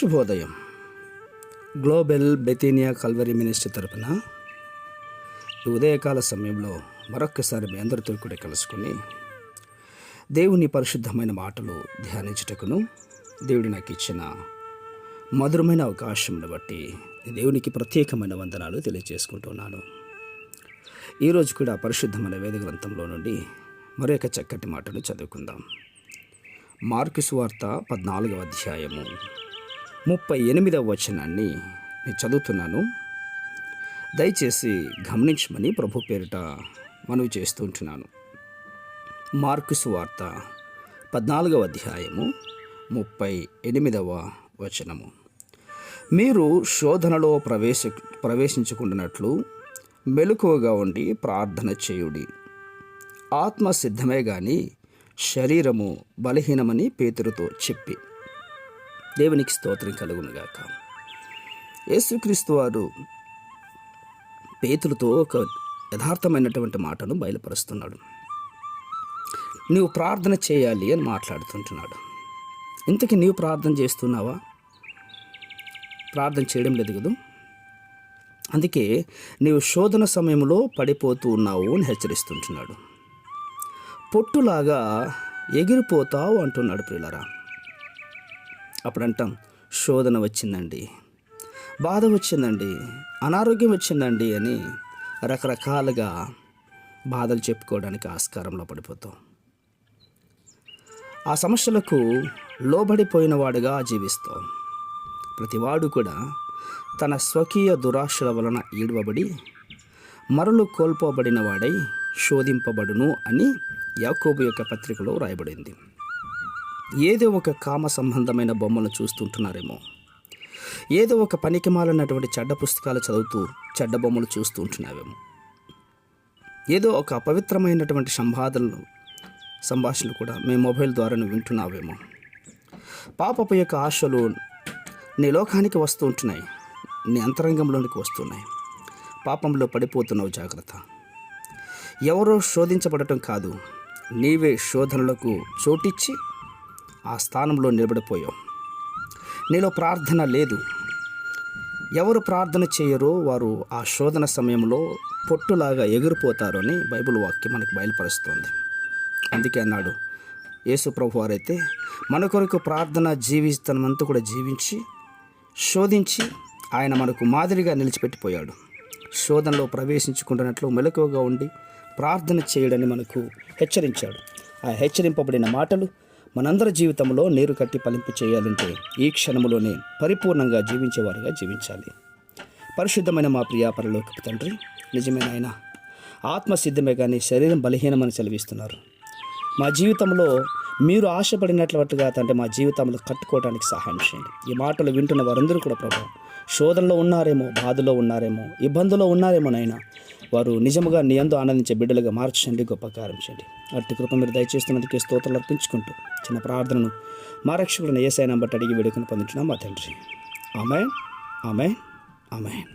శుభోదయం. Global బెతేనియా Calvary ministry తరపున ఈ ఉదయకాల సమయంలో మరొక్కసారి మీ అందరితో కూడా కలుసుకుని దేవుని పరిశుద్ధమైన మాటలు ధ్యానించుటకును దేవుడి నాకు ఇచ్చిన మధురమైన అవకాశంను బట్టి దేవునికి ప్రత్యేకమైన వందనాలు తెలియజేసుకుంటున్నాను. ఈరోజు కూడా పరిశుద్ధమైన వేద గ్రంథంలో నుండి మరొక చక్కటి మాటను చదువుకుందాం. మార్కు సువార్త 14వ అధ్యాయము 38వ వచనాన్ని నేను చదువుతున్నాను. దయచేసి గమనించమని ప్రభు పేరిట మనవి చేస్తుంటున్నాను. మార్కు సువార్త 14వ అధ్యాయము 38వ వచనము. మీరు శోధనలో ప్రవేశించుకుంటున్నట్లు మెలకువగా ఉండి ప్రార్థన చేయుడి. ఆత్మ సిద్ధమే గాని శరీరము బలహీనమని పేతురుతో చెప్పి. దేవునికి స్తోత్రం కలుగునుగాక. యేసుక్రీస్తు వారు పేతురుతో ఒక యథార్థమైనటువంటి మాటను బయలుపరుస్తున్నాడు. నీవు ప్రార్థన చేయాలి అని మాట్లాడుతుంటున్నాడు. ఇంతకీ నీవు ప్రార్థన చేస్తున్నావా? ప్రార్థన చేయడం లేదు కదా. అందుకే నీవు శోధన సమయంలో పడిపోతూ ఉన్నావు అని హెచ్చరిస్తుంటున్నాడు. పొట్టులాగా ఎగిరిపోతావు అంటున్నాడు. ప్రియులారా, అప్పుడు అంటాం శోధన వచ్చిందండి, బాధ వచ్చిందండి, అనారోగ్యం వచ్చిందండి అని రకరకాలుగా బాధలు చెప్పుకోవడానికి ఆస్కారంలో పడిపోతాం. ఆ సమస్యలకు లోబడిపోయిన వాడుగా జీవిస్తాం. ప్రతివాడు కూడా తన స్వకీయ దురాశల వలన ఈడవబడి మరలు కోల్పోబడిన వాడై శోధింపబడును అని యాకోబు యొక్క పత్రికలో రాయబడింది. ఏదో ఒక కామ సంబంధమైన బొమ్మలు చూస్తుంటున్నారేమో, ఏదో ఒక పనికిమాలినటువంటి చెడ్డ పుస్తకాలు చదువుతూ చెడ్డ బొమ్మలు చూస్తూ ఉంటున్నావేమో, ఏదో ఒక అపవిత్రమైనటువంటి సంభాషణలు కూడా మీ మొబైల్ ద్వారా నువ్వు వింటున్నావేమో. పాపపు యొక్క ఆశలు నీ లోకానికి వస్తూ ఉంటున్నాయి, నీ అంతరంగంలోనికి వస్తున్నాయి. పాపంలో పడిపోతున్నావు, జాగ్రత్త. ఎవరో శోధించబడటం కాదు, నీవే శోధనలకు చోటిచ్చి ఆ స్థానంలో నిలబడిపోయావు. నీలో ప్రార్థన లేదు. ఎవరు ప్రార్థన చేయరో వారు ఆ శోధన సమయంలో పొట్టులాగా ఎగిరిపోతారు అని బైబిల్ వాక్యం మనకు బయలుపరుస్తోంది. అందుకే అన్నాడు యేసు ప్రభు వారైతే మన కొరకు ప్రార్థన జీవితమంతా కూడా జీవించి శోధించి ఆయన మనకు మాదిరిగా నిలిచిపెట్టిపోయాడు. శోధనలో ప్రవేశించుకుంటున్నట్లు మెలకువగా ఉండి ప్రార్థన చేయడని మనకు హెచ్చరించాడు. ఆ హెచ్చరింపబడిన మాటలు మనందరి జీవితంలో నీరు కట్టి ఫలింపు చేయాలంటే ఈ క్షణంలోనే పరిపూర్ణంగా జీవించేవారుగా జీవించాలి. పరిశుద్ధమైన మా ప్రియ పరలోకపు తండ్రి, నిజమైన ఆయన ఆత్మసిద్ధమే కానీ శరీరం బలహీనమని సెలవిస్తున్నారు. మా జీవితంలో మీరు ఆశపడినట్లుగా తండ్రి మా జీవితంలో కట్టుకోవడానికి సహాయం చేయండి. ఈ మాటలు వింటున్న వారందరూ కూడా ప్రభు శోధనలో ఉన్నారేమో, బాధలో ఉన్నారేమో, ఇబ్బందులో ఉన్నారేమో నైనా వారు నిజముగా నీ యందు ఆనందించే బిడ్డలుగా మార్చండి, గొప్ప కార్యం చేయండి. అట్టి కృప మీరు దయచేస్తున్నందుకే స్తోత్రాలు అర్పించుకుంటూ చిన్న ప్రార్థనను మా రక్షకుడిని యేసయ్య బట్టి అడిగి వేడుకను పొందుతున్నాం మా తండ్రి. ఆమేన్, ఆమేన్, ఆమేన్.